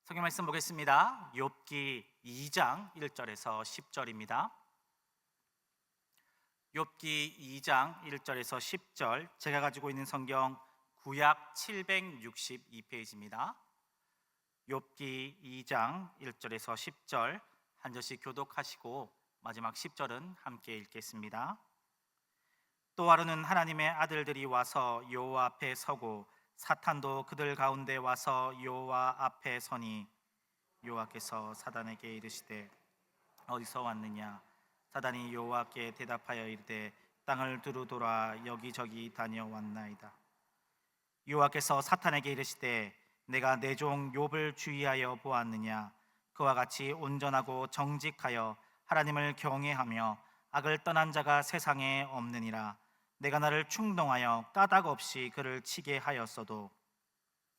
성경 말씀 보겠습니다. 욥기 2장 1절에서 10절입니다. 욥기 2장 1절에서 10절, 제가 가지고 있는 성경 구약 762페이지입니다. 욥기 2장 1절에서 10절 한 절씩 교독하시고 마지막 10절은 함께 읽겠습니다. 또 하루는 하나님의 아들들이 와서 여호와 앞에 서고 사탄도 그들 가운데 와서 여호와 앞에 서니 여호와께서 사단에게 이르시되 어디서 왔느냐? 사단이 여호와께 대답하여 이르되 땅을 두루 돌아 여기저기 다녀왔나이다. 여호와께서 사탄에게 이르시되 내가 내 종 욥을 주의하여 보았느냐? 그와 같이 온전하고 정직하여 하나님을 경외하며 악을 떠난 자가 세상에 없느니라. 내가 나를 충동하여 까닭 없이 그를 치게 하였어도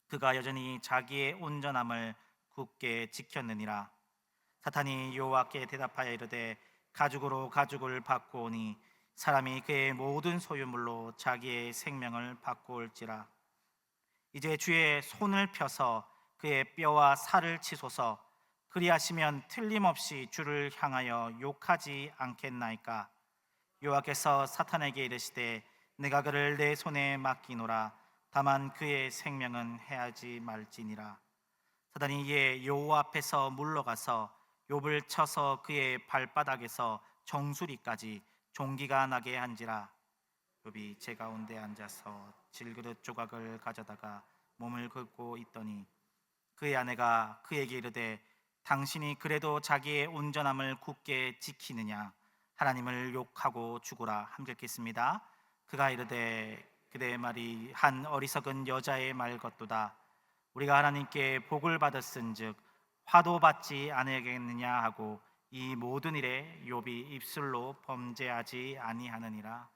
그가 여전히 자기의 온전함을 굳게 지켰느니라. 사탄이 여호와께 대답하여 이르되 가죽으로 가죽을 바꾸오니 사람이 그의 모든 소유물로 자기의 생명을 바꾸올지라. 이제 주의 손을 펴서 그의 뼈와 살을 치소서. 그리하시면 틀림없이 주를 향하여 욕하지 않겠나이까? 여호와께서 사탄에게 이르시되 내가 그를 내 손에 맡기노라. 다만 그의 생명은 해하지 말지니라. 사단이 이에 여호와 앞에서 물러가서 욥을 쳐서 그의 발바닥에서 정수리까지 종기가 나게 한지라. 욥이 제 가운데 앉아서 질그릇 조각을 가져다가 몸을 긁고 있더니 그의 아내가 그에게 이르되 당신이 그래도 자기의 온전함을 굳게 지키느냐? 하나님을 욕하고 죽으라. 함께 읽겠습니다. 그가 이르되 그대의 말이 한 어리석은 여자의 말 같도다. 우리가 하나님께 복을 받았은즉 화도 받지 아니하겠느냐 하고 이 모든 일에 욥이 입술로 범죄하지 아니하느니라.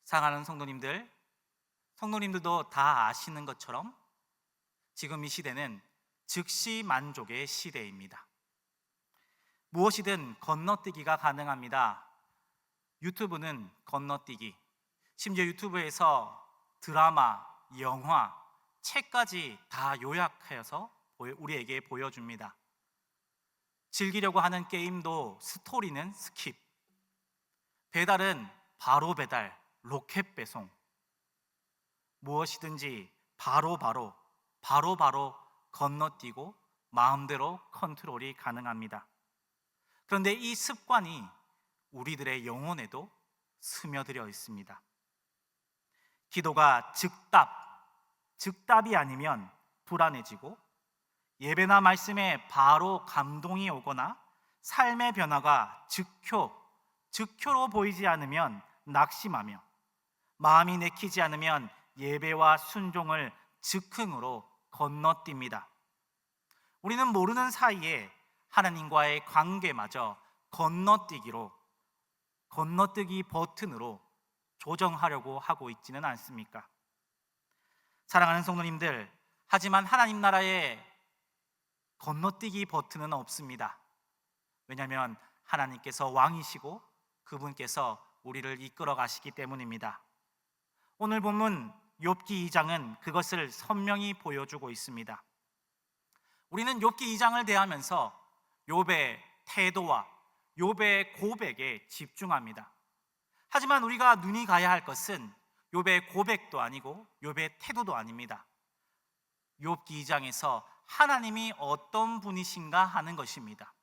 사랑하는 성도님들도 다 아시는 것처럼 지금 이 시대는 즉시 만족의 시대입니다. 무엇이든 건너뛰기가 가능합니다. 유튜브는 건너뛰기, 심지어 유튜브에서 드라마, 영화, 책까지 다 요약해서 우리에게 보여줍니다. 즐기려고 하는 게임도 스토리는 스킵, 배달은 바로 배달, 로켓 배송, 무엇이든지 바로 건너뛰고 마음대로 컨트롤이 가능합니다. 그런데 이 습관이 우리들의 영혼에도 스며들어 있습니다. 기도가 즉답이 아니면 불안해지고, 예배나 말씀에 바로 감동이 오거나 삶의 변화가 즉효로 보이지 않으면 낙심하며, 마음이 내키지 않으면 예배와 순종을 즉흥으로 건너뜁니다. 우리는 모르는 사이에 하나님과의 관계마저 건너뛰기 버튼으로 조정하려고 하고 있지는 않습니까? 사랑하는 성도님들, 하지만 하나님 나라에 건너뛰기 버튼은 없습니다. 왜냐하면 하나님께서 왕이시고 그분께서 우리를 이끌어 가시기 때문입니다. 오늘 본문 욥기 2장은 그것을 선명히 보여주고 있습니다. 우리는 욥기 2장을 대하면서 욥의 태도와 욥의 고백에 집중합니다. 하지만 우리가 눈이 가야 할 것은 욥의 고백도 아니고 욥의 태도도 아닙니다. 욥기 2장에서 하나님이 어떤 분이신가 하는 것입니다.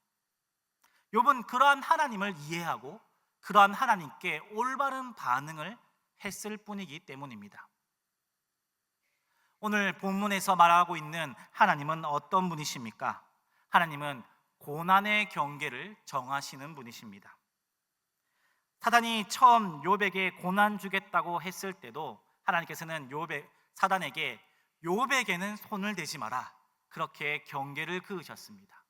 욥은 그러한 하나님을 이해하고 그러한 하나님께 올바른 반응을 했을 뿐이기 때문입니다. 오늘 본문에서 말하고 있는 하나님은 어떤 분이십니까? 하나님은 고난의 경계를 정하시는 분이십니다. 사단이 처음 욥에게 고난 주겠다고 했을 때도 하나님께서는 사단에게 욥에게는 손을 대지 마라, 그렇게 경계를 그으셨습니다.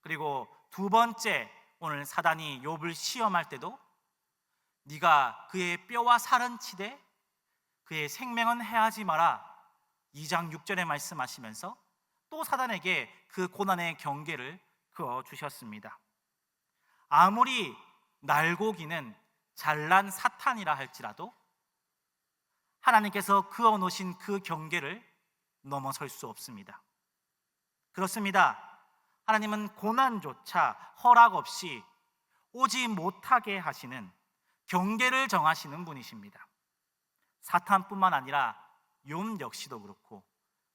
그리고 두 번째, 오늘 사단이 욥을 시험할 때도 네가 그의 뼈와 살은 치되 그의 생명은 해하지 마라, 2장 6절에 말씀하시면서 또 사단에게 그 고난의 경계를 그어 주셨습니다. 아무리 날고기는 잘난 사탄이라 할지라도 하나님께서 그어 놓으신 그 경계를 넘어설 수 없습니다. 그렇습니다. 하나님은 고난조차 허락 없이 오지 못하게 하시는 경계를 정하시는 분이십니다. 사탄뿐만 아니라 욥 역시도 그렇고,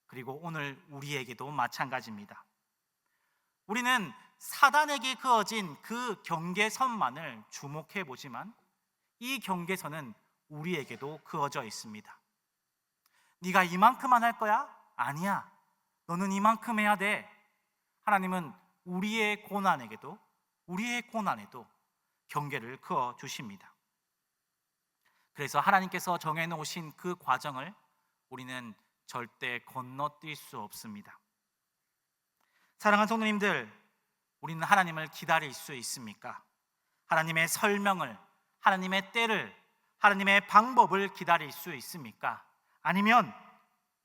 그리고 오늘 우리에게도 마찬가지입니다. 우리는 사단에게 그어진 그 경계선만을 주목해 보지만 이 경계선은 우리에게도 그어져 있습니다. 네가 이만큼만 할 거야? 아니야. 너는 이만큼 해야 돼. 하나님은 우리의 고난에도 경계를 그어 주십니다. 그래서 하나님께서 정해놓으신 그 과정을 우리는 절대 건너뛸 수 없습니다. 사랑하는 성도님들, 우리는 하나님을 기다릴 수 있습니까? 하나님의 설명을, 하나님의 때를, 하나님의 방법을 기다릴 수 있습니까? 아니면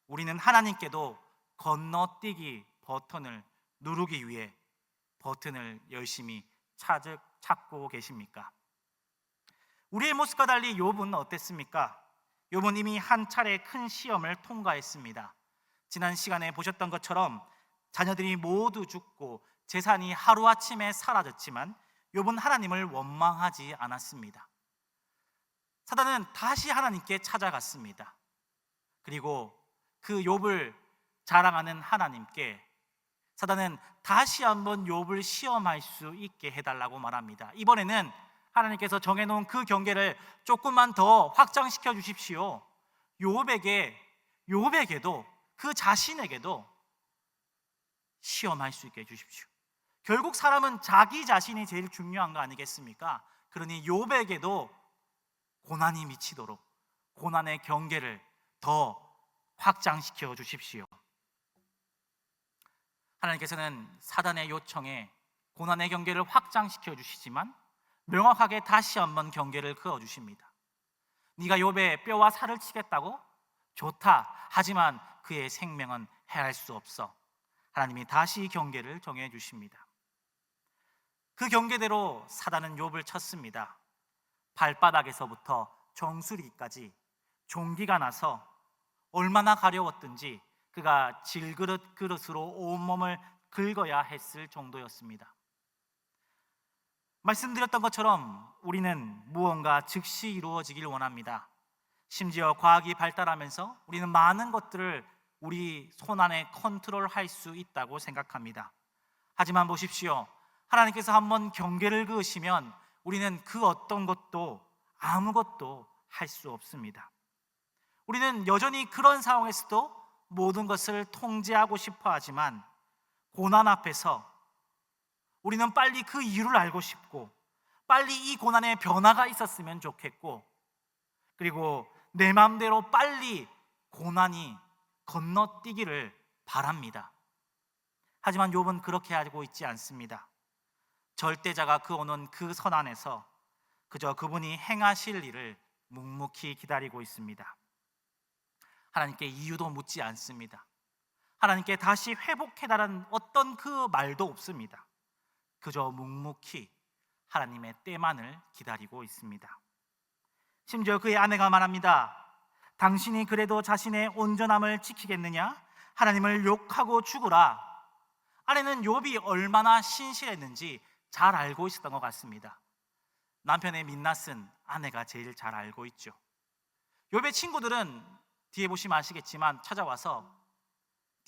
우리는 하나님께도 건너뛰기 버튼을 누르기 위해 버튼을 열심히 찾고 계십니까? 우리의 모습과 달리 욥은 어땠습니까? 욥은 이미 한 차례 큰 시험을 통과했습니다. 지난 시간에 보셨던 것처럼 자녀들이 모두 죽고 재산이 하루아침에 사라졌지만 욥은 하나님을 원망하지 않았습니다. 사단은 다시 하나님께 찾아갔습니다. 그리고 그 욥을 자랑하는 하나님께 사단은 다시 한번 욥을 시험할 수 있게 해달라고 말합니다. 이번에는 하나님께서 정해놓은 그 경계를 조금만 더 확장시켜 주십시오. 욥에게도 그 자신에게도 시험할 수 있게 해주십시오. 결국 사람은 자기 자신이 제일 중요한 거 아니겠습니까? 그러니 욥에게도 고난이 미치도록 고난의 경계를 더 확장시켜 주십시오. 하나님께서는 사단의 요청에 고난의 경계를 확장시켜 주시지만 명확하게 다시 한번 경계를 그어 주십니다. 네가 욥의 뼈와 살을 치겠다고? 좋다. 하지만 그의 생명은 해할 수 없어. 하나님이 다시 경계를 정해 주십니다. 그 경계대로 사단은 욥을 쳤습니다. 발바닥에서부터 정수리까지 종기가 나서 얼마나 가려웠든지 그가 질그릇 그릇으로 온몸을 긁어야 했을 정도였습니다. 말씀드렸던 것처럼 우리는 무언가 즉시 이루어지길 원합니다. 심지어 과학이 발달하면서 우리는 많은 것들을 우리 손안에 컨트롤할 수 있다고 생각합니다. 하지만 보십시오. 하나님께서 한번 경계를 그으시면 우리는 그 어떤 것도 아무것도 할 수 없습니다. 우리는 여전히 그런 상황에서도 모든 것을 통제하고 싶어 하지만 고난 앞에서 우리는 빨리 그 이유를 알고 싶고 빨리 이 고난에 변화가 있었으면 좋겠고 그리고 내 마음대로 빨리 고난이 건너뛰기를 바랍니다. 하지만 욥은 그렇게 하고 있지 않습니다. 절대자가 그어놓은 그 선 안에서 그저 그분이 행하실 일을 묵묵히 기다리고 있습니다. 하나님께 이유도 묻지 않습니다. 하나님께 다시 회복해달라는 어떤 그 말도 없습니다. 그저 묵묵히 하나님의 때만을 기다리고 있습니다. 심지어 그의 아내가 말합니다. 당신이 그래도 자신의 온전함을 지키겠느냐? 하나님을 욕하고 죽으라. 아내는 욥이 얼마나 신실했는지 잘 알고 있었던 것 같습니다. 남편의 민낯은 아내가 제일 잘 알고 있죠. 욥의 친구들은 뒤에 보시면 아시겠지만 찾아와서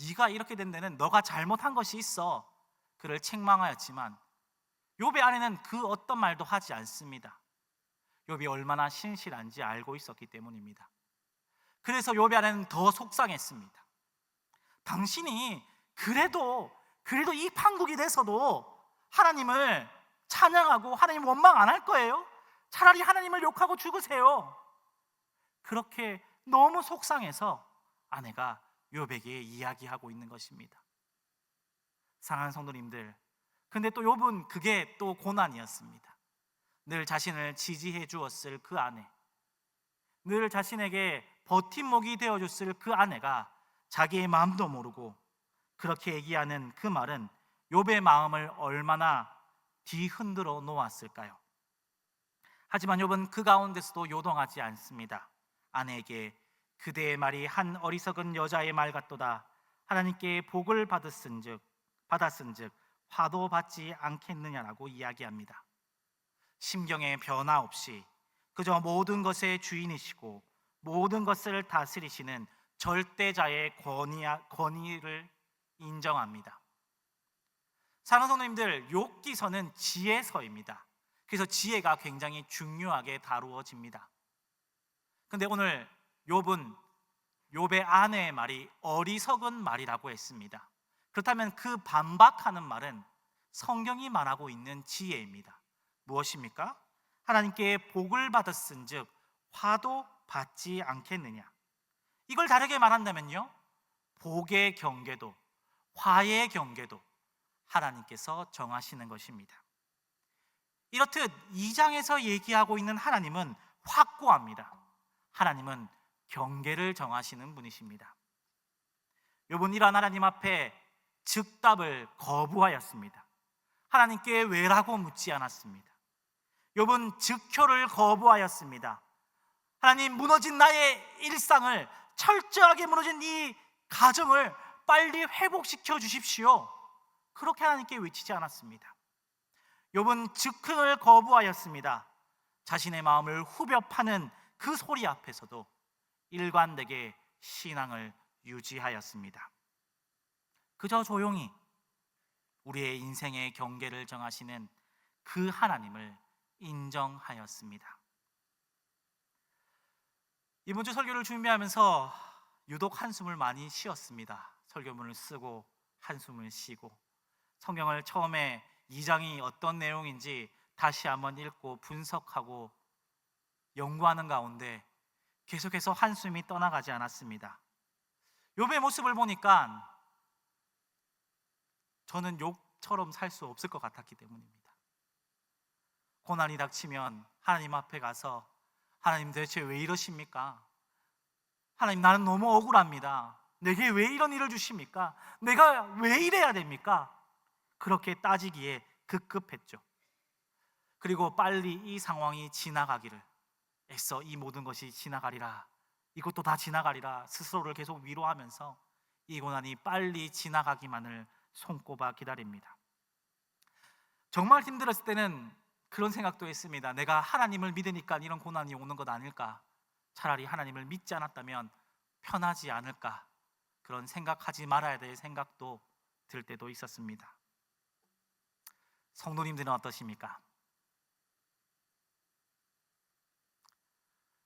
네가 이렇게 된 데는 너가 잘못한 것이 있어 그를 책망하였지만 욥의 아내는 그 어떤 말도 하지 않습니다. 욥이 얼마나 신실한지 알고 있었기 때문입니다. 그래서 욥의 아내는 더 속상했습니다. 당신이 그래도 이 판국이 돼서도 하나님을 찬양하고 하나님 원망 안 할 거예요? 차라리 하나님을 욕하고 죽으세요. 그렇게 너무 속상해서 아내가 욥에게 이야기하고 있는 것입니다. 사랑하는 성도님들, 근데 또 욥은 그게 또 고난이었습니다. 늘 자신을 지지해 주었을 그 아내, 늘 자신에게 버팀목이 되어줬을 그 아내가 자기의 마음도 모르고 그렇게 얘기하는 그 말은 욥의 마음을 얼마나 뒤흔들어 놓았을까요? 하지만 욥은 그 가운데서도 요동하지 않습니다. 아내에게 그대의 말이 한 어리석은 여자의 말 같도다. 하나님께 복을 받았은즉 화도 받지 않겠느냐라고 이야기합니다. 심경의 변화 없이 그저 모든 것의 주인이시고 모든 것을 다스리시는 절대자의 권위를 인정합니다. 사랑하는 성도님들, 욥기서는 지혜서입니다. 그래서 지혜가 굉장히 중요하게 다루어집니다. 근데 오늘 욥의 아내의 말이 어리석은 말이라고 했습니다. 그렇다면 그 반박하는 말은 성경이 말하고 있는 지혜입니다. 무엇입니까? 하나님께 복을 받았은즉 화도 받지 않겠느냐. 이걸 다르게 말한다면요, 복의 경계도 화의 경계도 하나님께서 정하시는 것입니다. 이렇듯 2장에서 얘기하고 있는 하나님은 확고합니다. 하나님은 경계를 정하시는 분이십니다. 욥은 이러한 하나님 앞에 즉답을 거부하였습니다. 하나님께 왜라고 묻지 않았습니다. 욥은 즉효를 거부하였습니다. 하나님, 무너진 나의 일상을, 철저하게 무너진 이 가정을 빨리 회복시켜 주십시오. 그렇게 하나님께 외치지 않았습니다. 욥은 즉흥을 거부하였습니다. 자신의 마음을 후벼 파는 그 소리 앞에서도 일관되게 신앙을 유지하였습니다. 그저 조용히 우리의 인생의 경계를 정하시는 그 하나님을 인정하였습니다. 이번 주 설교를 준비하면서 유독 한숨을 많이 쉬었습니다. 설교문을 쓰고 한숨을 쉬고 성경을 처음에 2장이 어떤 내용인지 다시 한번 읽고 분석하고 연구하는 가운데 계속해서 한숨이 떠나가지 않았습니다. 욥의 모습을 보니까 저는 욥처럼 살 수 없을 것 같았기 때문입니다. 고난이 닥치면 하나님 앞에 가서 하나님, 대체 왜 이러십니까? 하나님, 나는 너무 억울합니다. 내게 왜 이런 일을 주십니까? 내가 왜 이래야 됩니까? 그렇게 따지기에 급급했죠. 그리고 빨리 이 상황이 지나가기를 애써 이 모든 것이 지나가리라, 이것도 다 지나가리라 스스로를 계속 위로하면서 이 고난이 빨리 지나가기만을 손꼽아 기다립니다. 정말 힘들었을 때는 그런 생각도 했습니다. 내가 하나님을 믿으니까 이런 고난이 오는 것 아닐까? 차라리 하나님을 믿지 않았다면 편하지 않을까? 그런 생각하지 말아야 될 생각도 들 때도 있었습니다. 성도님들은 어떠십니까?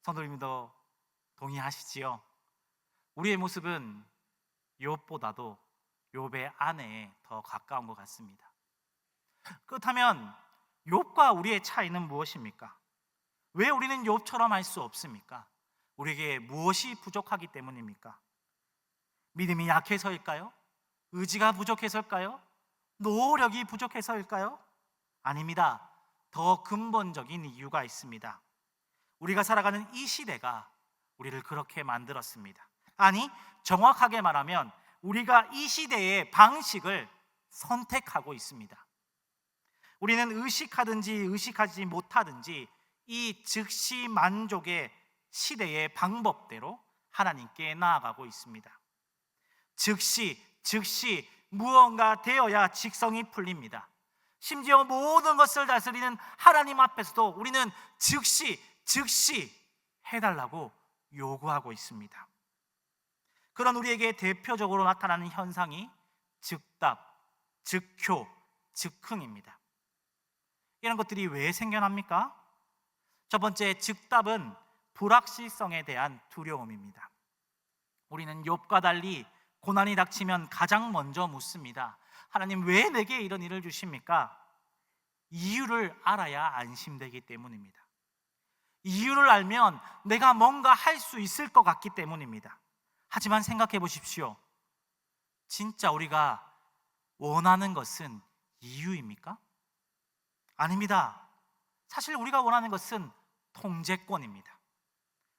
성도님도 동의하시지요? 우리의 모습은 욥보다도 욥의 아내에 더 가까운 것 같습니다. 그렇다면 욥과 우리의 차이는 무엇입니까? 왜 우리는 욥처럼 할 수 없습니까? 우리에게 무엇이 부족하기 때문입니까? 믿음이 약해서일까요? 의지가 부족해서일까요? 노력이 부족해서일까요? 아닙니다. 더 근본적인 이유가 있습니다. 우리가 살아가는 이 시대가 우리를 그렇게 만들었습니다. 아니, 정확하게 말하면 우리가 이 시대의 방식을 선택하고 있습니다. 우리는 의식하든지 의식하지 못하든지 이 즉시 만족의 시대의 방법대로 하나님께 나아가고 있습니다. 즉시 무언가 되어야 직성이 풀립니다. 심지어 모든 것을 다스리는 하나님 앞에서도 우리는 즉시 해달라고 요구하고 있습니다. 그런 우리에게 대표적으로 나타나는 현상이 즉답, 즉효, 즉흥입니다. 이런 것들이 왜 생겨납니까? 첫 번째, 즉답은 불확실성에 대한 두려움입니다. 우리는 욥과 달리 고난이 닥치면 가장 먼저 묻습니다. 하나님, 왜 내게 이런 일을 주십니까? 이유를 알아야 안심되기 때문입니다. 이유를 알면 내가 뭔가 할 수 있을 것 같기 때문입니다. 하지만 생각해 보십시오. 진짜 우리가 원하는 것은 이유입니까? 아닙니다. 사실 우리가 원하는 것은 통제권입니다.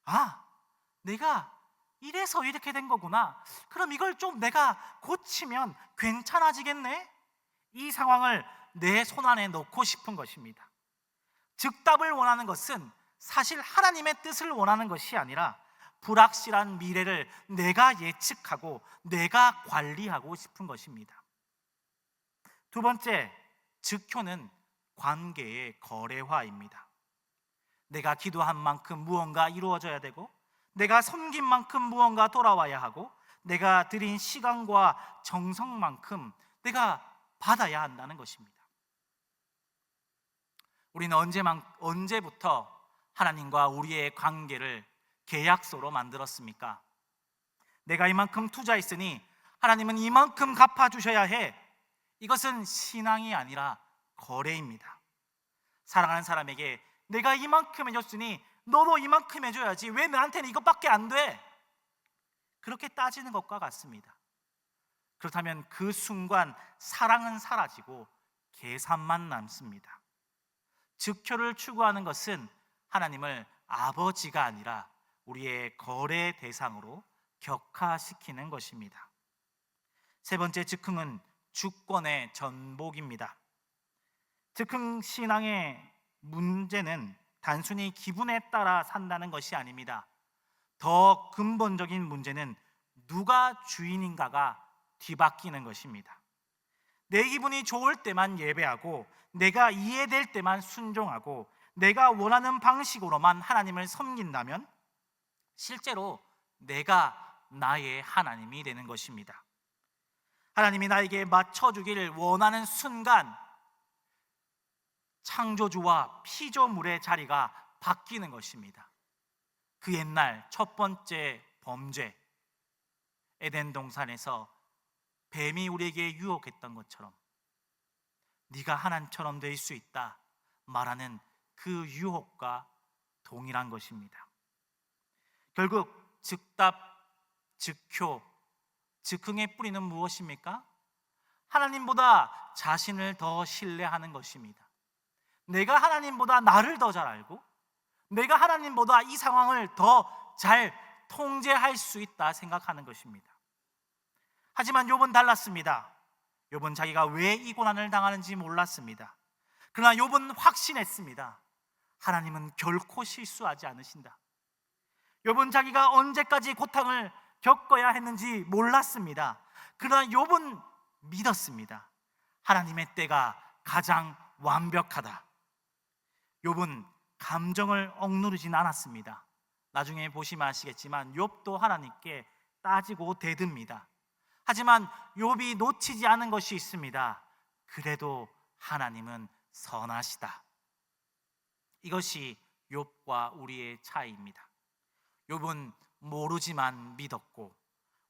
아, 내가 이래서 이렇게 된 거구나. 그럼 이걸 좀 내가 고치면 괜찮아지겠네? 이 상황을 내 손안에 넣고 싶은 것입니다. 즉답을 원하는 것은 사실 하나님의 뜻을 원하는 것이 아니라 불확실한 미래를 내가 예측하고 내가 관리하고 싶은 것입니다. 두 번째, 즉효는 관계의 거래화입니다. 내가 기도한 만큼 무언가 이루어져야 되고, 내가 섬긴 만큼 무언가 돌아와야 하고, 내가 드린 시간과 정성만큼 내가 받아야 한다는 것입니다. 우리는 언제부터 하나님과 우리의 관계를 계약서로 만들었습니까? 내가 이만큼 투자했으니 하나님은 이만큼 갚아주셔야 해. 이것은 신앙이 아니라 거래입니다. 사랑하는 사람에게 내가 이만큼 해줬으니 너도 이만큼 해줘야지, 왜 나한테는 이것밖에 안 돼? 그렇게 따지는 것과 같습니다. 그렇다면 그 순간 사랑은 사라지고 계산만 남습니다. 즉효를 추구하는 것은 하나님을 아버지가 아니라 우리의 거래 대상으로 격화시키는 것입니다. 세 번째 즉흥은 주권의 전복입니다. 즉흥 신앙의 문제는 단순히 기분에 따라 산다는 것이 아닙니다. 더 근본적인 문제는 누가 주인인가가 뒤바뀌는 것입니다. 내 기분이 좋을 때만 예배하고, 내가 이해될 때만 순종하고, 내가 원하는 방식으로만 하나님을 섬긴다면 실제로 내가 나의 하나님이 되는 것입니다. 하나님이 나에게 맞춰주기를 원하는 순간 창조주와 피조물의 자리가 바뀌는 것입니다. 그 옛날 첫 번째 범죄, 에덴 동산에서 뱀이 우리에게 유혹했던 것처럼 네가 하나님처럼 될 수 있다 말하는 그 유혹과 동일한 것입니다. 결국 즉답, 즉효, 즉흥의 뿌리는 무엇입니까? 하나님보다 자신을 더 신뢰하는 것입니다. 내가 하나님보다 나를 더 잘 알고, 내가 하나님보다 이 상황을 더 잘 통제할 수 있다 생각하는 것입니다. 하지만 욥은 달랐습니다. 욥은 자기가 왜 이 고난을 당하는지 몰랐습니다. 그러나 욥은 확신했습니다. 하나님은 결코 실수하지 않으신다. 욥은 자기가 언제까지 고통을 겪어야 했는지 몰랐습니다. 그러나 욥은 믿었습니다. 하나님의 때가 가장 완벽하다. 욥은 감정을 억누르진 않았습니다. 나중에 보시면 아시겠지만 욥도 하나님께 따지고 대듭니다. 하지만 욥이 놓치지 않은 것이 있습니다. 그래도 하나님은 선하시다. 이것이 욥과 우리의 차이입니다. 욥은 모르지만 믿었고,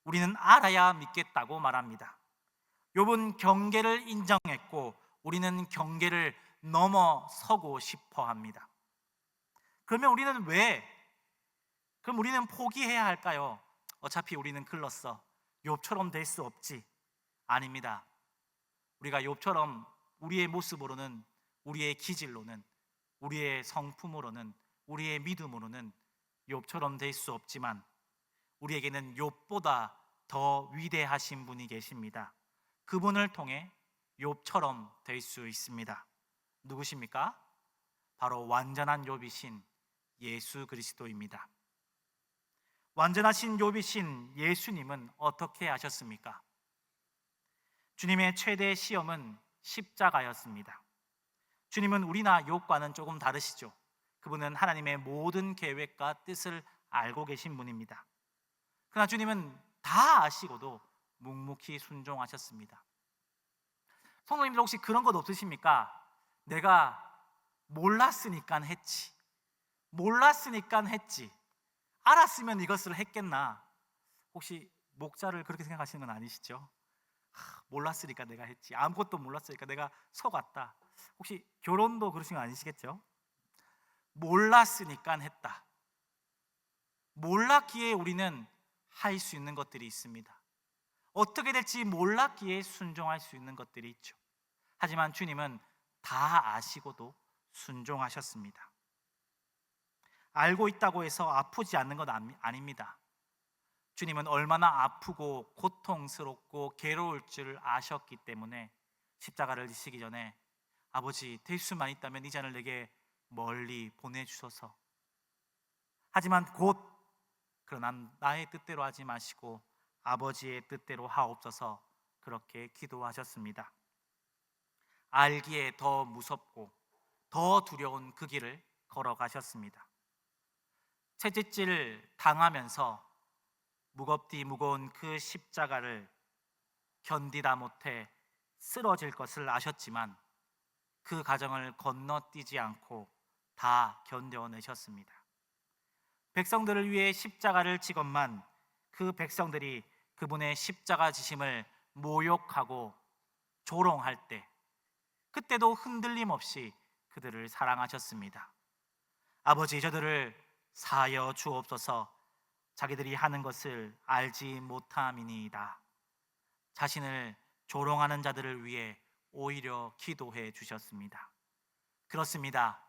우리는 알아야 믿겠다고 말합니다. 욥은 경계를 인정했고, 우리는 경계를 넘어서고 싶어 합니다. 그러면 우리는 포기해야 할까요? 어차피 우리는 글렀어. 욥처럼 될 수 없지. 아닙니다. 우리가 욥처럼 우리의 모습으로는, 우리의 기질로는, 우리의 성품으로는, 우리의 믿음으로는 욥처럼 될 수 없지만 우리에게는 욥보다 더 위대하신 분이 계십니다. 그분을 통해 욥처럼 될 수 있습니다. 누구십니까? 바로 완전한 욥이신 예수 그리스도입니다. 완전하신 욥이신 예수님은 어떻게 하셨습니까? 주님의 최대 시험은 십자가였습니다. 주님은 우리나 욥과는 조금 다르시죠. 그분은 하나님의 모든 계획과 뜻을 알고 계신 분입니다. 그러나 주님은 다 아시고도 묵묵히 순종하셨습니다. 성도님들 혹시 그런 것 없으십니까? 내가 몰랐으니까 했지, 몰랐으니까 했지, 알았으면 이것을 했겠나. 혹시 목자를 그렇게 생각하시는 건 아니시죠? 몰랐으니까 내가 했지, 아무것도 몰랐으니까 내가 속았다. 혹시 결혼도 그러신 거 아니시겠죠? 몰랐으니까 했다. 몰랐기에 우리는 할 수 있는 것들이 있습니다. 어떻게 될지 몰랐기에 순종할 수 있는 것들이 있죠. 하지만 주님은 다 아시고도 순종하셨습니다. 알고 있다고 해서 아프지 않는 건 아닙니다. 주님은 얼마나 아프고 고통스럽고 괴로울 줄 아셨기 때문에 십자가를 지시기 전에 아버지, 될 수만 있다면 이 잔을 내게 멀리 보내주소서. 하지만 곧 그러나 나의 뜻대로 하지 마시고 아버지의 뜻대로 하옵소서, 그렇게 기도하셨습니다. 알기에 더 무섭고 더 두려운 그 길을 걸어가셨습니다. 채찍질 당하면서 무겁디 무거운 그 십자가를 견디다 못해 쓰러질 것을 아셨지만 그 과정을 건너뛰지 않고 다 견뎌내셨습니다. 백성들을 위해 십자가를 지건만 그 백성들이 그분의 십자가 지심을 모욕하고 조롱할 때, 그때도 흔들림 없이 그들을 사랑하셨습니다. 아버지, 저들을 사하여 주옵소서, 자기들이 하는 것을 알지 못함이니이다. 자신을 조롱하는 자들을 위해 오히려 기도해 주셨습니다. 그렇습니다.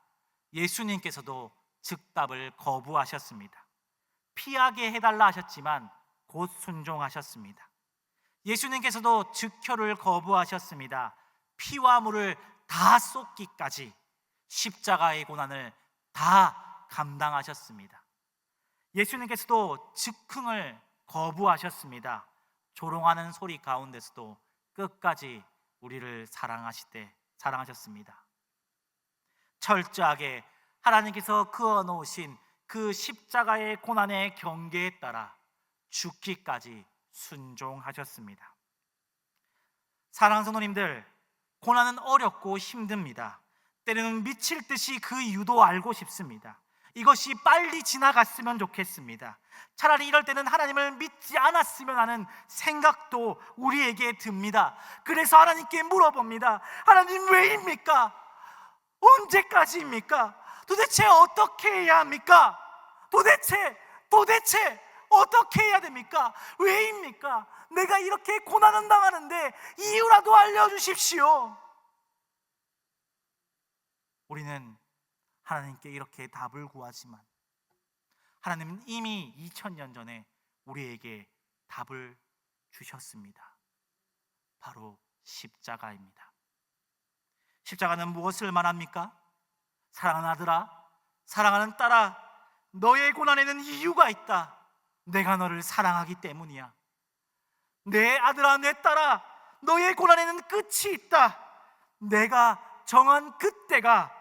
예수님께서도 즉답을 거부하셨습니다. 피하게 해달라 하셨지만 곧 순종하셨습니다. 예수님께서도 즉효를 거부하셨습니다. 피와 물을 다 쏟기까지 십자가의 고난을 다 감당하셨습니다. 예수님께서도 즉흥을 거부하셨습니다. 조롱하는 소리 가운데서도 끝까지 우리를 사랑하셨습니다. 철저하게 하나님께서 그어 놓으신 그 십자가의 고난의 경계에 따라 죽기까지 순종하셨습니다. 사랑하는 성도님들, 고난은 어렵고 힘듭니다. 때로는 미칠 듯이 그 이유도 알고 싶습니다. 이것이 빨리 지나갔으면 좋겠습니다. 차라리 이럴 때는 하나님을 믿지 않았으면 하는 생각도 우리에게 듭니다. 그래서 하나님께 물어봅니다. 하나님, 왜입니까? 언제까지입니까? 도대체 어떻게 해야 합니까? 도대체 어떻게 해야 됩니까? 왜입니까? 내가 이렇게 고난을 당하는데 이유라도 알려주십시오. 우리는 하나님께 이렇게 답을 구하지만 하나님은 이미 2000년 전에 우리에게 답을 주셨습니다. 바로 십자가입니다. 십자가는 무엇을 말합니까? 사랑하는 아들아, 사랑하는 딸아, 너의 고난에는 이유가 있다. 내가 너를 사랑하기 때문이야. 내 아들아, 내 딸아, 너의 고난에는 끝이 있다. 내가 정한 그때가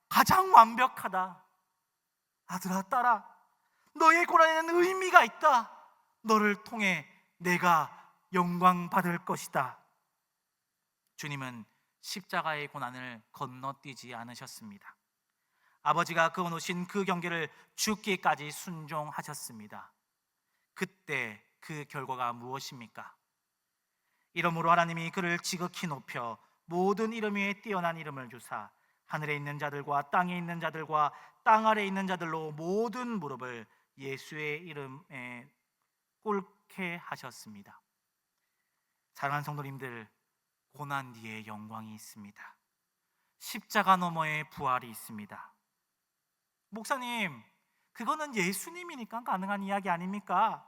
가장 완벽하다. 아들아, 딸아, 너의 고난에는 의미가 있다. 너를 통해 내가 영광 받을 것이다. 주님은 십자가의 고난을 건너뛰지 않으셨습니다. 아버지가 그어놓으신 그 경계를 죽기까지 순종하셨습니다. 그때 그 결과가 무엇입니까? 이러므로 하나님이 그를 지극히 높여 모든 이름 위에 뛰어난 이름을 주사 하늘에 있는 자들과 땅에 있는 자들과 땅 아래에 있는 자들로 모든 무릎을 예수의 이름에 꿇게 하셨습니다. 사랑하는 성도님들, 고난 뒤에 영광이 있습니다. 십자가 너머에 부활이 있습니다. 목사님, 그거는 예수님이니까 가능한 이야기 아닙니까?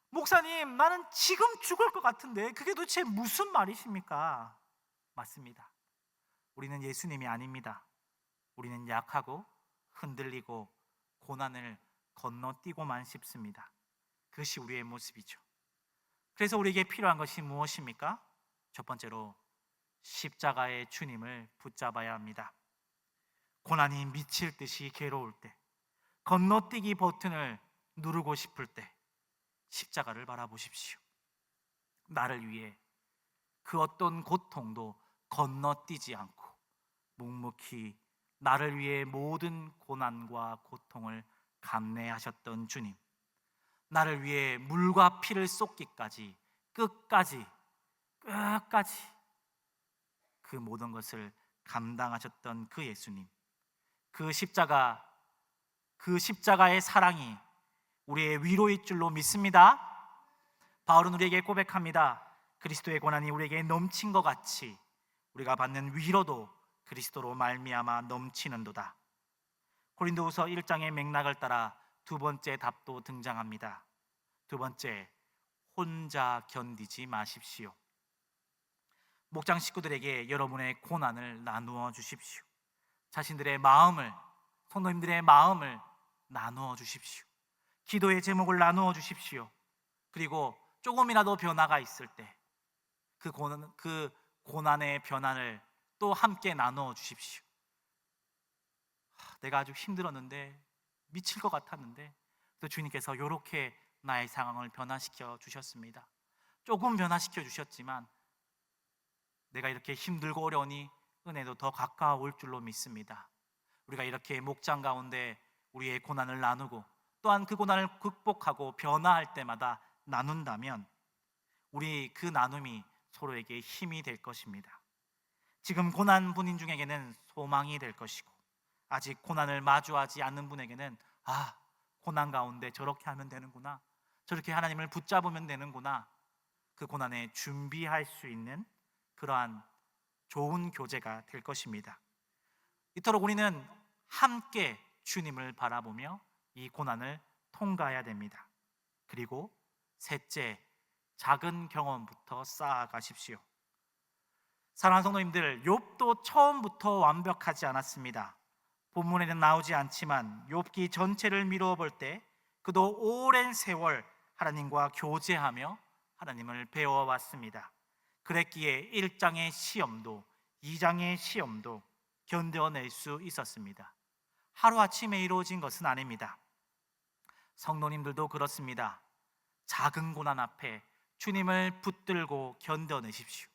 목사님, 나는 지금 죽을 것 같은데 그게 도대체 무슨 말이십니까? 맞습니다. 우리는 예수님이 아닙니다. 우리는 약하고 흔들리고 고난을 건너뛰고만 싶습니다. 그것이 우리의 모습이죠. 그래서 우리에게 필요한 것이 무엇입니까? 첫 번째로 십자가의 주님을 붙잡아야 합니다. 고난이 미칠 듯이 괴로울 때, 건너뛰기 버튼을 누르고 싶을 때 십자가를 바라보십시오. 나를 위해 그 어떤 고통도 건너뛰지 않고 묵묵히 나를 위해 모든 고난과 고통을 감내하셨던 주님, 나를 위해 물과 피를 쏟기까지 끝까지 그 모든 것을 감당하셨던 그 예수님, 그 십자가의 사랑이 우리의 위로일 줄로 믿습니다. 바울은 우리에게 고백합니다. 그리스도의 고난이 우리에게 넘친 것 같이 우리가 받는 위로도 그리스도로 말미암아 넘치는도다. 고린도후서 1장의 맥락을 따라 두 번째 답도 등장합니다. 두 번째, 혼자 견디지 마십시오. 목장 식구들에게 여러분의 고난을 나누어 주십시오. 자신들의 마음을, 성도님들의 마음을 나누어 주십시오. 기도의 제목을 나누어 주십시오. 그리고 조금이라도 변화가 있을 때 그 고난의 변화를 또 함께 나누어 주십시오. 내가 아주 힘들었는데, 미칠 것 같았는데, 또 주님께서 이렇게 나의 상황을 변화시켜 주셨습니다. 조금 변화시켜 주셨지만 내가 이렇게 힘들고 어려우니 은혜도 더 가까워올 줄로 믿습니다. 우리가 이렇게 목장 가운데 우리의 고난을 나누고 또한 그 고난을 극복하고 변화할 때마다 나눈다면 우리 그 나눔이 서로에게 힘이 될 것입니다. 지금 고난 분인 중에게는 소망이 될 것이고, 아직 고난을 마주하지 않는 분에게는 고난 가운데 저렇게 하면 되는구나, 저렇게 하나님을 붙잡으면 되는구나, 그 고난에 준비할 수 있는 그러한 좋은 교제가 될 것입니다. 이토록 우리는 함께 주님을 바라보며 이 고난을 통과해야 됩니다. 그리고 셋째, 작은 경험부터 쌓아가십시오. 사랑하는 성도님들, 욥도 처음부터 완벽하지 않았습니다. 본문에는 나오지 않지만 욥기 전체를 미루어 볼 때 그도 오랜 세월 하나님과 교제하며 하나님을 배워왔습니다. 그랬기에 1장의 시험도 2장의 시험도 견뎌낼 수 있었습니다. 하루아침에 이루어진 것은 아닙니다. 성도님들도 그렇습니다. 작은 고난 앞에 주님을 붙들고 견뎌내십시오.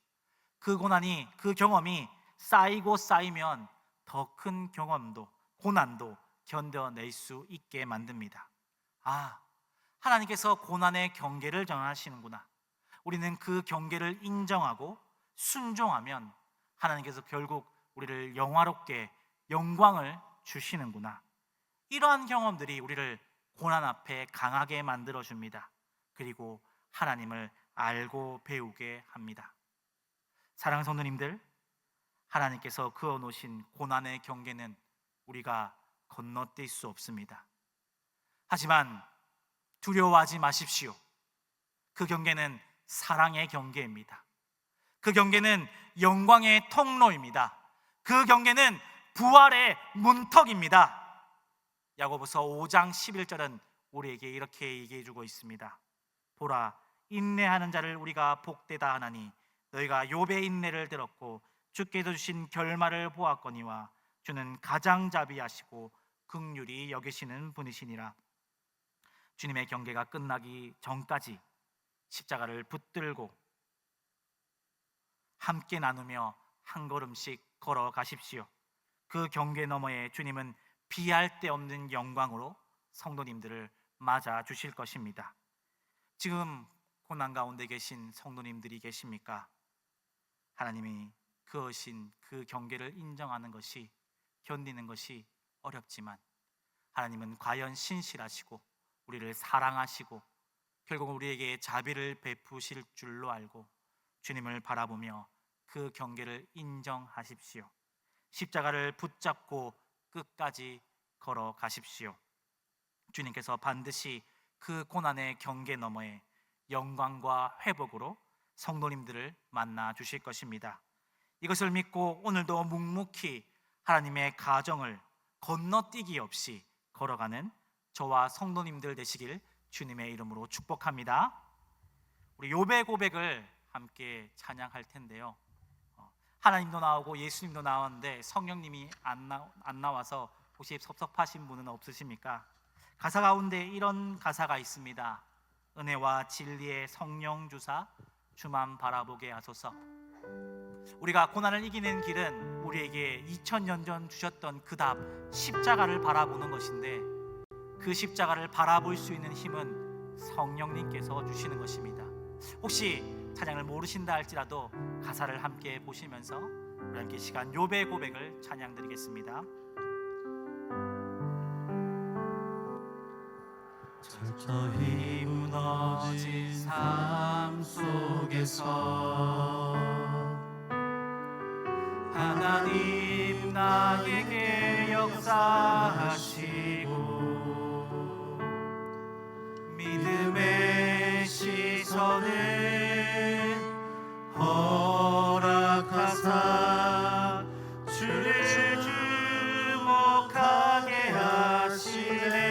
그 고난이, 그 경험이 쌓이고 쌓이면 더 큰 경험도, 고난도 견뎌낼 수 있게 만듭니다. 하나님께서 고난의 경계를 정하시는구나. 우리는 그 경계를 인정하고 순종하면 하나님께서 결국 우리를 영화롭게 영광을 주시는구나. 이러한 경험들이 우리를 고난 앞에 강하게 만들어줍니다. 그리고 하나님을 알고 배우게 합니다. 사랑하는 성도님들, 하나님께서 그어놓으신 고난의 경계는 우리가 건너뛸 수 없습니다. 하지만 두려워하지 마십시오. 그 경계는 사랑의 경계입니다. 그 경계는 영광의 통로입니다. 그 경계는 부활의 문턱입니다. 야고보서 5장 11절은 우리에게 이렇게 얘기해 주고 있습니다. 보라, 인내하는 자를 우리가 복되다 하나니 너희가 욥의 인내를 들었고 주께서 주신 결말을 보았거니와 주는 가장자비하시고 긍휼히 여기시는 분이시니라. 주님의 경계가 끝나기 전까지 십자가를 붙들고 함께 나누며 한 걸음씩 걸어가십시오. 그 경계 너머에 주님은 비할 데 없는 영광으로 성도님들을 맞아 주실 것입니다. 지금 고난 가운데 계신 성도님들이 계십니까? 하나님이 그으신 그 경계를 인정하는 것이, 견디는 것이 어렵지만 하나님은 과연 신실하시고 우리를 사랑하시고 결국 우리에게 자비를 베푸실 줄로 알고 주님을 바라보며 그 경계를 인정하십시오. 십자가를 붙잡고 끝까지 걸어가십시오. 주님께서 반드시 그 고난의 경계 너머에 영광과 회복으로 성도님들을 만나 주실 것입니다. 이것을 믿고 오늘도 묵묵히 하나님의 가정을 건너뛰기 없이 걸어가는 저와 성도님들 되시길 주님의 이름으로 축복합니다. 우리 욥의 고백을 함께 찬양할 텐데요. 하나님도 나오고 예수님도 나왔는데 성령님이 안 나와서 혹시 섭섭하신 분은 없으십니까? 가사 가운데 이런 가사가 있습니다. 은혜와 진리의 성령 주사 주만 바라보게 하소서. 우리가 고난을 이기는 길은 우리에게 2000년 전 주셨던 그 답 십자가를 바라보는 것인데, 그 십자가를 바라볼 수 있는 힘은 성령님께서 주시는 것입니다. 혹시 찬양을 모르신다 할지라도 가사를 함께 보시면서 우리 함께 시간 욥의 고백을 찬양 드리겠습니다. 철저히 무너진 삶 속에서 하나님 나에게 역사하시고 믿음의 시선을 허락하사 주를 주목하게 하시네.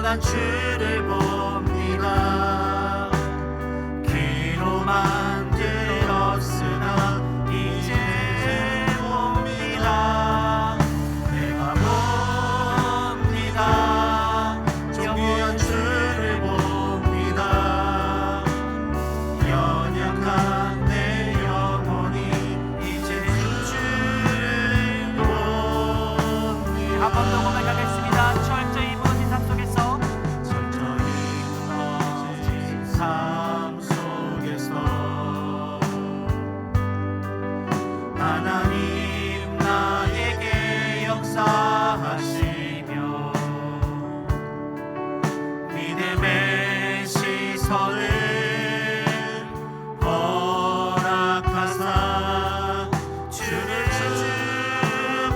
영원한 주를 봅니다. 귀로 만들었으나 이제 봅니다. 내가 봅니다. 존귀한 주를 봅니다. 연약한 내 영혼이 이제 주를 봅니다. 한 번 더 고백하겠습니다. 철저히 무너진 삶 속에서 철저히 무너진 삶 속에서 하나님 나에게 역사하시며 믿음의 시선을 허락하사 주를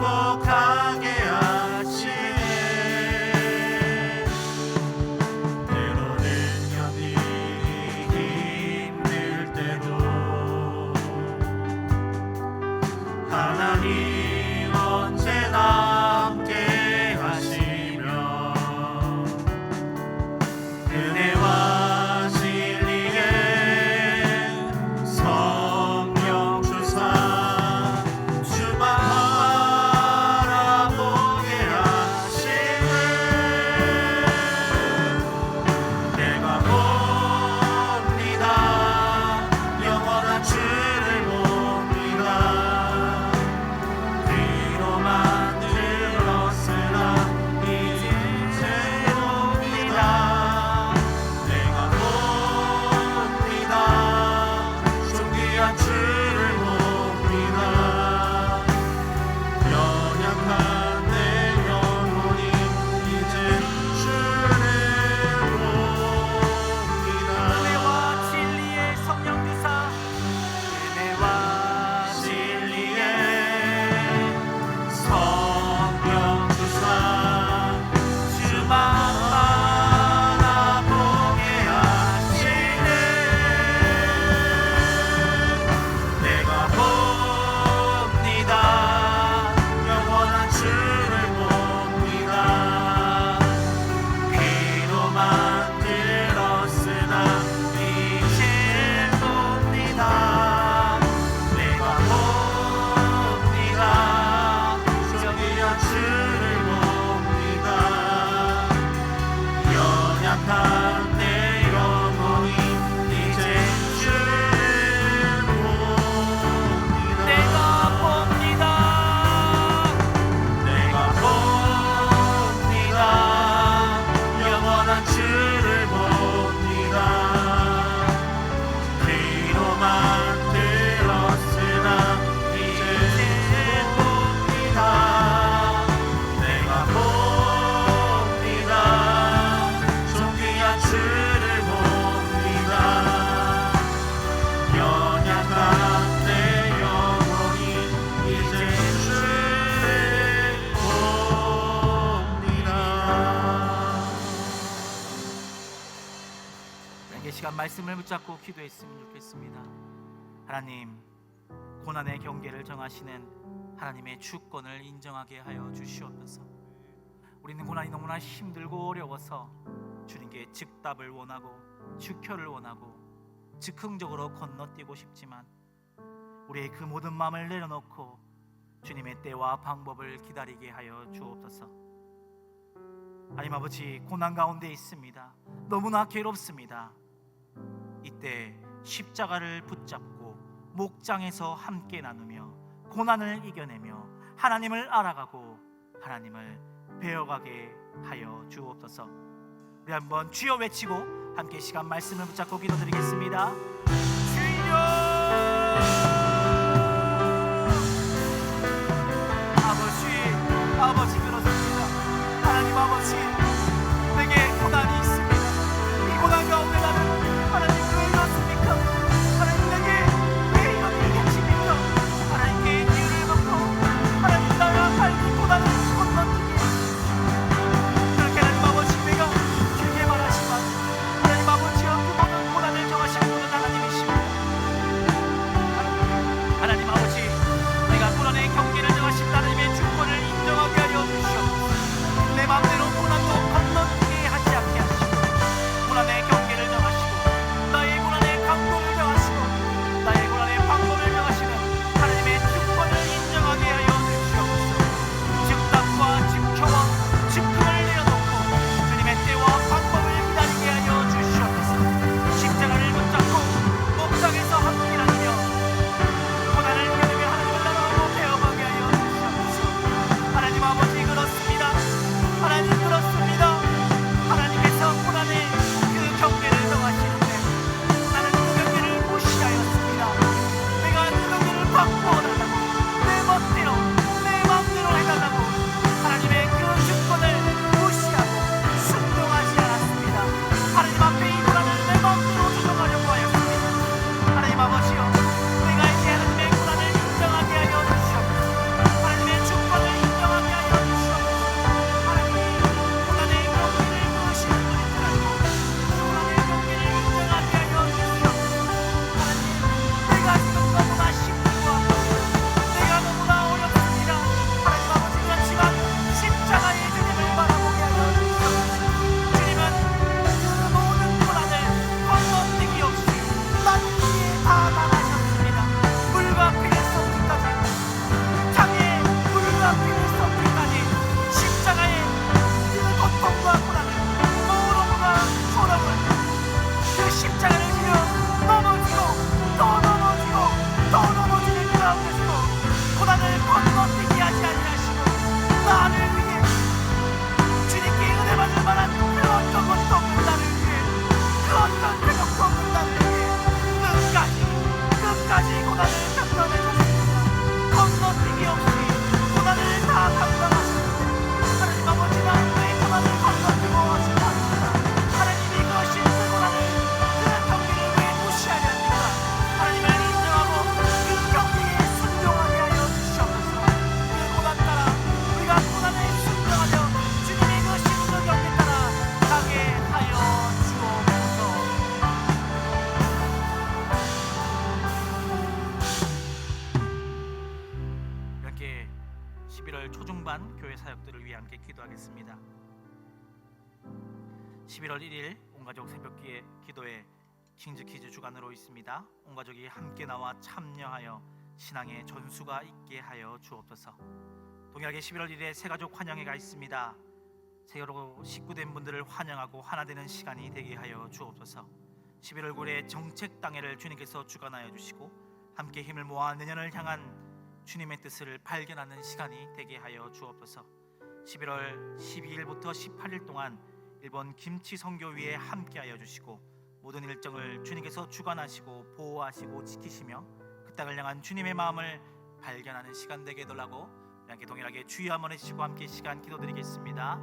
주목하게 하시네. 때로는 견디기 힘들 때도 하나님 언제나 함께 하시며 은혜와 진리에 성령 주사 주만 바라보게 하시네. 내가 봅니다. 영원한 주를 봅니다. 귀로 만들었으나 이제 봅니다. 내가 봅니다. 존귀한 주를 봅니다. 연약한 내 영혼이 이제 주를 봅니다. 은혜와 진리의 성령 주사 은혜와 진리의 성령 주사 주만 바라보게 하시네. 내가 봅니다. 영원한 주를 봅니다. 귀로 만들었으나 이제 봅니다. 내가 봅니다. 존귀한 주를 봅니다. 연약한 내 영혼이 이제 주를 봅니다. 내가 봅니다. 내가 봅니다. 영원한 주를 봅니다. 귀로 만들었으나 이제 봅니다. 내가 봅니다. 존귀한 주를 봅니다. 연약한 내 영혼이 이제 주를 봅니다. 이 시간 말씀을 붙잡고 기도했으면 좋겠습니다. 하나님, 고난의 경계를 정하시는 하나님의 주권을 인정하게 하여 주시옵소서. 우리는 고난이 너무나 힘들고 어려워서 주님께 즉답을 원하고 즉효를 원하고 즉흥적으로 건너뛰고 싶지만 우리의 그 모든 마음을 내려놓고 주님의 때와 방법을 기다리게 하여 주옵소서. 하나님 아버지, 고난 가운데 있습니다. 너무나 괴롭습니다. 이때 십자가를 붙잡고 목장에서 함께 나누며 고난을 이겨내며 하나님을 알아가고 하나님을 배워가게 하여 주옵소서. 우리 한번 주여 외치고 함께 시간 말씀을 붙잡고 기도드리겠습니다. 주여! 아버지 그렇습니다. 하나님 아버지, 내게 고난이 있습니다. 이 고난 가운데 나는 하나님 왜 이렇습니까? 하나님 내게 왜 이런 일이 하십니까? 하나님께 이유를 묻고 하나님 나와 삶의 고난을 건너뛰게 그렇게 하나님 아버지 내가 길게 말하지만 하나님 아버지여 그 모든 고난을 정하시는 분은 하나님이십니다. 기도드리겠습니다. 11월 1일 온가족 새벽기에 기도회 킹즈키즈 주간으로 있습니다. 온가족이 함께 나와 참여하여 신앙의 전수가 있게 하여 주옵소서. 동일하게 11월 1일에 새가족 환영회가 있습니다. 새로 식구된 분들을 환영하고 하나 되는 시간이 되게 하여 주옵소서. 11월 9일에 정책당회를 주님께서 주관하여 주시고 함께 힘을 모아 내년을 향한 주님의 뜻을 발견하는 시간이 되게 하여 주옵소서. 11월 12일부터 18일 동안 일본 김치 선교위에 함께하여 주시고 모든 일정을 주님께서 주관하시고 보호하시고 지키시며 그 땅을 향한 주님의 마음을 발견하는 시간 되게 해달라고 함께 동일하게 주여 한번 해주시고 함께 시간 기도드리겠습니다.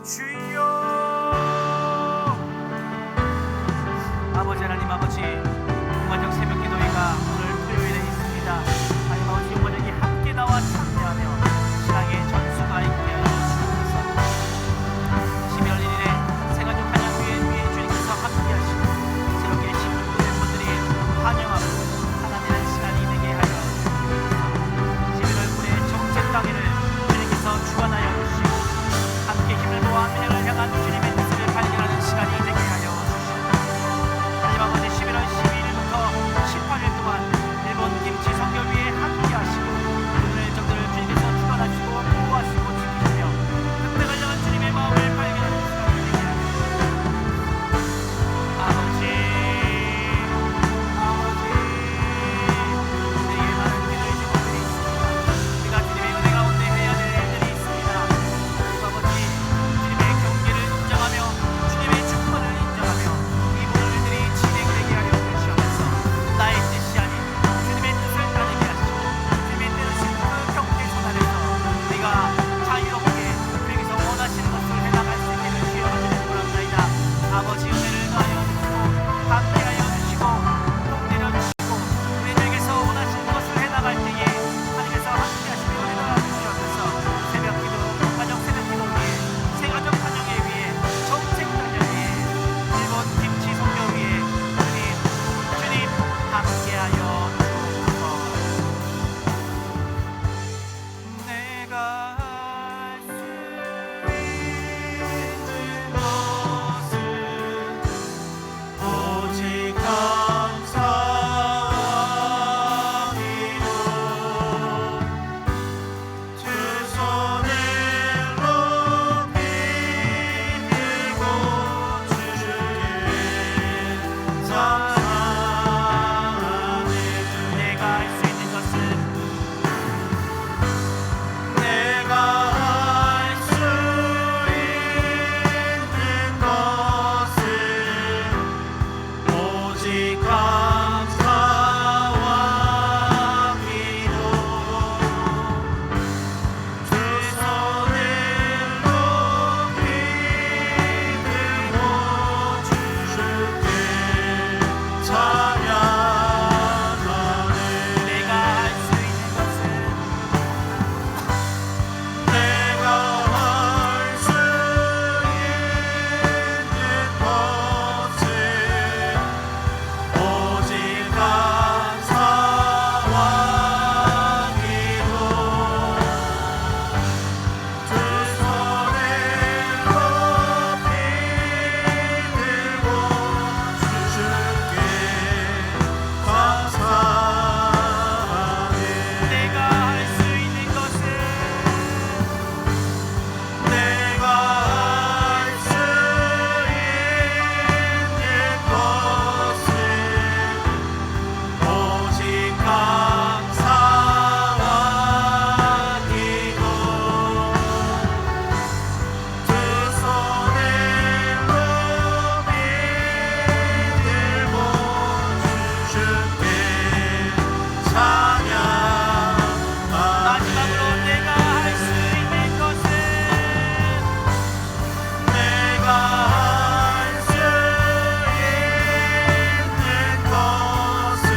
주여, 아버지 하나님, 아버지 온가족 새벽 기도회가 오늘 토요일에 있습니다. 하나님 아버지, 온가족이 함께 나와 참여하며 신앙의 전수가 있게 하여 주옵소서. 11월 1일에 새가족 환영회에 주님께서 함께하시고 새롭게 식구된 분들이 환영하고 하나 되는 시간이 되게 하여 주옵소서. 11월 9일에 정책당회를 주님께서 주관하여 주시고 함께 힘을 모아 내년을 향한 주님의 뜻을 발견하는 시간이 되게 하여 주시옵소서. 하나님 아버지, 11월 12일부터 18일 동안 일본 김치 선교위에 함께하시고 모든 일정들을 주님께서 주관하시고 보호하시고 지키시며 그 땅을 향한 주님의 마음을 발견하는 시간이 되게 하여 주시옵소서. 아버지, 우리에게 많은 기도의 제목들이 있습니다. 우리가 주님의 은혜 가운데 해야 될 일들이 있습니다. 하나님 아버지, 주님의 경계를 인정하며 주님의 주권을 인정하며 이 모든 일들이 진행되게 하여 주시옵소서. 나의 뜻이 아닌 주님의 뜻을 따르게 하시고 주님의 뜻을 그 경계 손안에서 우리가 자유롭게 주님께서 원하시는 것을 해나갈 수 있게 주여 주시기 바랍니다. 아버지, 은혜를 가하여 주시고 함께하여 주시고 통제려 주시고 우리에게서 원하시는 것을 해나갈 때에 하나님께서 함께하시며 은혜를 주시옵소서. 새벽 기도, 가정 새벽 기도 위에 새가족 환영회 위에 정책단회 위에 일본 김치 선교 위에 주님 함께하여 주옵소서. 내가 할 수 있는 것은 오직 감사와 기도 두 손을 높이 들고 주께 감사하네. 내가 할 수 있는 것은 내가 할 수 있는 것은 오직 감사와 기도 두 손을 높이 들고 주께 찬양하네. 내가 할 수 있는 것은 내가 할 수 있는 것은 오직 감사와 기도 두 손을 높이 들고 주께 감사하네. 내가 할 수 있는 것은 내가 할 수 있는 것은 오직 감사와 기도 두 손을 높이 들고 주께 찬양하네. 마지막으로 내가 할 수 있는 것은 내가 할 수 있는 것은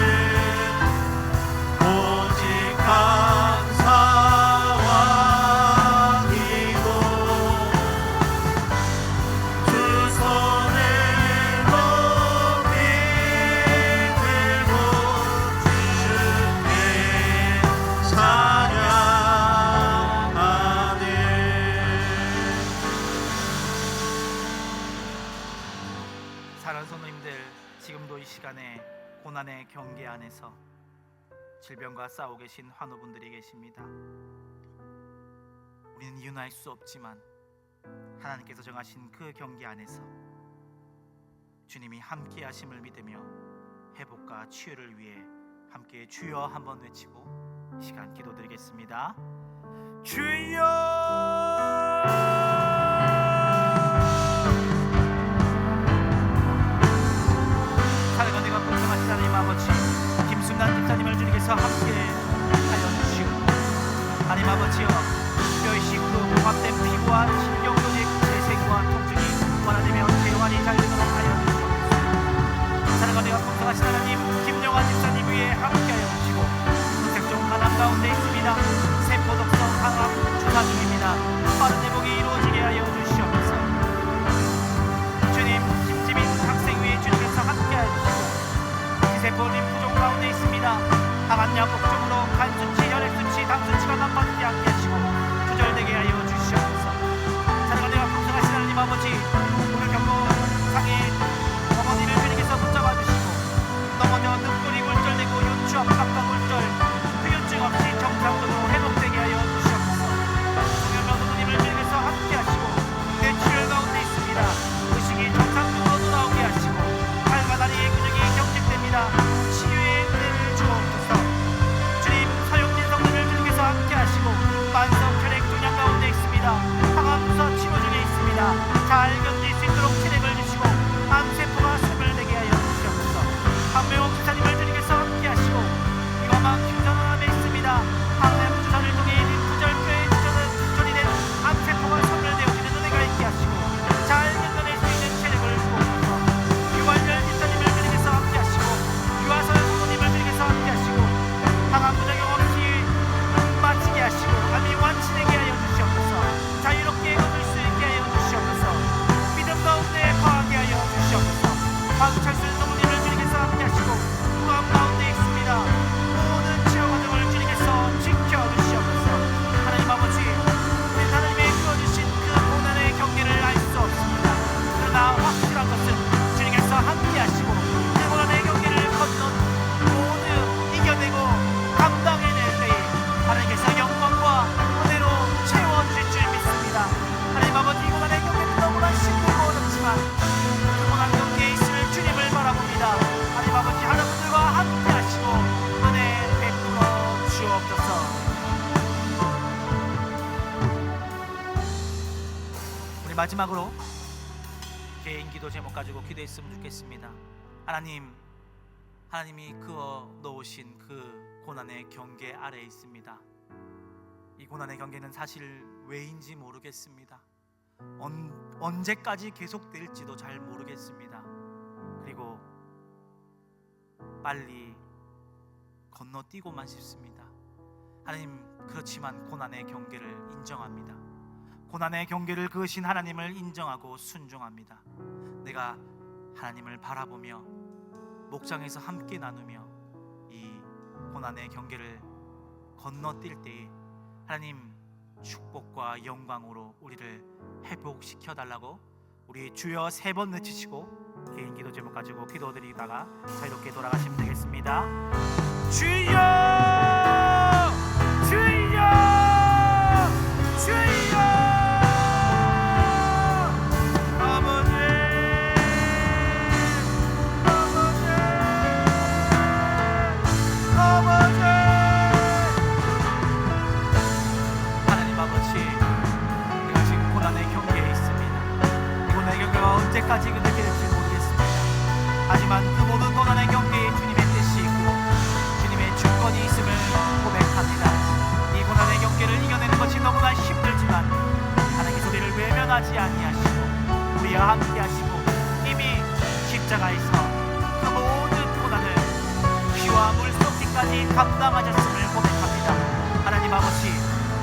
오직 감사와 기도 두 손을 높이 들고 주께 찬양하네. 사랑하는 성도님들, 지금도 이 시간에 고난의 경계 안에서 질병과 싸우고 계신 환우분들이 계십니다. 우리는 이유는 알 수 없지만 하나님께서 정하신 그 경계 안에서 주님이 함께 하심을 믿으며 회복과 치유를 위해 함께 주여 한번 외치고 이 시간 기도드리겠습니다. 주여! 사랑과 내가 복종하신 하나님 아버지, 김순란 집사님을 주님께서 함께 하여 주시오. 하나님 아버지여, 뼈이식 그 봉합된 피부와 신경 조직 재생과 통증이 완화되며 재활이 잘 되도록 하여 주시옵소서. 사랑과 내가 복종하신 하나님, 김영환 집사님 위에 함께 하여 주시고 각종 간암 가운데 있습니다. 세포 독성 항암 주사 중입니다. 빠른 회복이 이루어지게 하여 주시옵소서. 주님, 김지민 학생 위에 주님께서 함께 하여 주시고 지세포 림프종 가운데 있습니다. 항암약 복종으로 간 수치, 혈액 수치, 당 수치가 나빠지지 않게 하시고 조절되게 하여 주시옵소서. 사랑과 내가 풍성하신 하나님 아버지, 오늘 경고 상해 어머니를 주님께서 붙잡아 주시고 넘어져 등골이 골절되고 요추 압박과 골절, 후유증 없이 정상적으로 회복되게 하여 주시옵소서. 동료 명도님을 주님께서 함께 하시고 뇌출혈 가운데 있습니다. 의식이 정상적으로 돌아오게 하시고 팔과 다리의 근육이 경직됩니다. 치유의 은혜를 주옵소서. 주님, 서영진 성도를 주님께서 함께 하시고 만성 혈액 종양 가운데 있습니다. 항암수사 치료 중에 있습니다. 잘 견딜 수 있도록 체력을 주시고 암세포가 소멸되게 하여 주시옵소서. 한명옥 기사님을 주님께서 함께 하시고 이거만 흉전함에 있습니다. 항암 주사를 통해 림프절표에 조절이 된 암세포가 소멸되어지는 은혜가 있게 하시고 잘 견뎌낼 수 있는 체력을 주옵소서. 유활열 기사님을 주님께서 함께 하시고 유아설 부모님을 주님께서 함께 하시고 항암 부작용 없이 마치게 하시고 암이 완치되게 하여 주시옵소서. 자유롭게 얻을 수 있게 하여 주시옵소서. 믿음 가운데 거하게 하여 주시옵소서. 박철순 성모님을 주님께서 함께 하시고 구암 가운데 있습니다. 모든 치료 과정을 주님께서 지켜주시옵소서. 하나님 아버지, 우리 하나님의 주어주신 그 고난의 경계를 알 수 없습니다. 그러나 확실한 것은 주님께서 함께 하시고 그 고난의 경계를 건너 모두 이겨내고 감당해낼 때에 하나님께서 영광과 은혜로 채워주실 줄 믿습니다. 하나님 아버지, 이 고난의 경계는 너무나 힘들고 어렵지만 그 고난 경계에 있을 주님을 바라봅니다. 하나님 아버지, 하나님들과 함께 하시고 은혜 베풀어 주옵소서. 우리 마지막으로 개인 기도 제목 가지고 기도했으면 좋겠습니다. 하나님이 그어 놓으신 그 고난의 경계 아래에 있습니다. 이 고난의 경계는 사실 왜인지 모르겠습니다. 언제까지 계속될지도 잘 모르겠습니다. 그리고 빨리 건너뛰고만 싶습니다. 하나님, 그렇지만 고난의 경계를 인정합니다. 고난의 경계를 그으신 하나님을 인정하고 순종합니다. 내가 하나님을 바라보며 목장에서 함께 나누며 이 고난의 경계를 건너뛸 때에 하나님 축복과 영광으로 우리를 회복시켜 달라고 우리 주여 3번 외치시고 개인 기도 제목 가지고 기도드리다가 자유롭게 돌아가시면 되겠습니다. 주여, 주여, 주여. 아버지, 아버지, 아버지. 하나님 아버지, 내가 지금 고난의 경계에 있습니다. 이 고난의 경계가 언제까지 느껴질지 모르겠습니다. 하지만 그 모든 고난의 경계에 주님의 뜻이 있고 주님의 주권이 있음을 고백합니다. 이 고난의 경계를 이겨내는 것이 너무나 힘들지만 하나님께서 우리를 외면하지 아니하시고 우리와 함께 하시고 이미 십자가에서 그 모든 고난을 피와 물 쏟기까지 감당하셨음을 고백합니다. 하나님 아버지,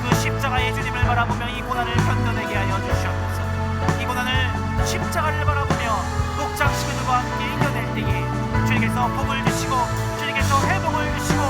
그 십자가의 주님을 바라보며 이 고난을 견뎌내게 하여 주시옵소서. 이 고난을 십자가를 바라보며 목장 식구들과 함께 이겨낼 때에 주님께서 복을 주시고 주님께서 회복을 주시고